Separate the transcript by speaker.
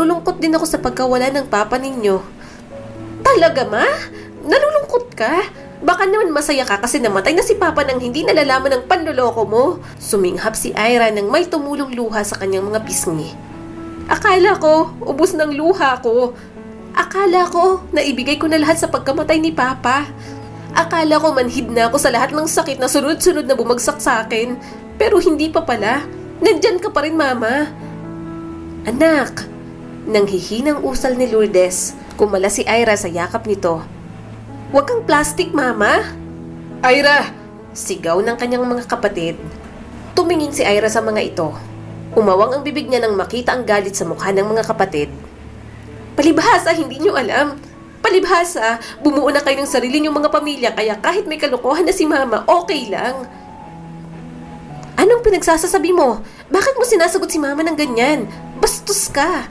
Speaker 1: nalulungkot din ako sa pagkawala ng papa ninyo. Talaga, ma? Nalulungkot ka? Baka naman masaya ka kasi namatay na si papa nang hindi nalalaman ng panloloko mo. Suminghap si Ira nang may tumulong luha sa kanyang mga pisngi. Akala ko, ubos ng luha ko. Akala ko, naibigay ko na lahat sa pagkamatay ni papa. Akala ko manhid na ako sa lahat ng sakit na sunod-sunod na bumagsak sa akin. Pero hindi pa pala. Nandyan ka pa rin, mama. Anak, nang hihinang usal ni Lourdes, kumala si Ira sa yakap nito. Huwag kang plastic, mama. Ira! Sigaw ng kanyang mga kapatid. Tumingin si Ira sa mga ito. Umawang ang bibig niya nang makita ang galit sa mukha ng mga kapatid. Palibhasa, hindi niyo alam. Palibhasa, bumuo na kayo ng sarili niyong mga pamilya kaya kahit may kalokohan na si mama, okay lang. Anong pinagsasasabi mo? Bakit mo sinasagot si mama ng ganyan? Bastos ka!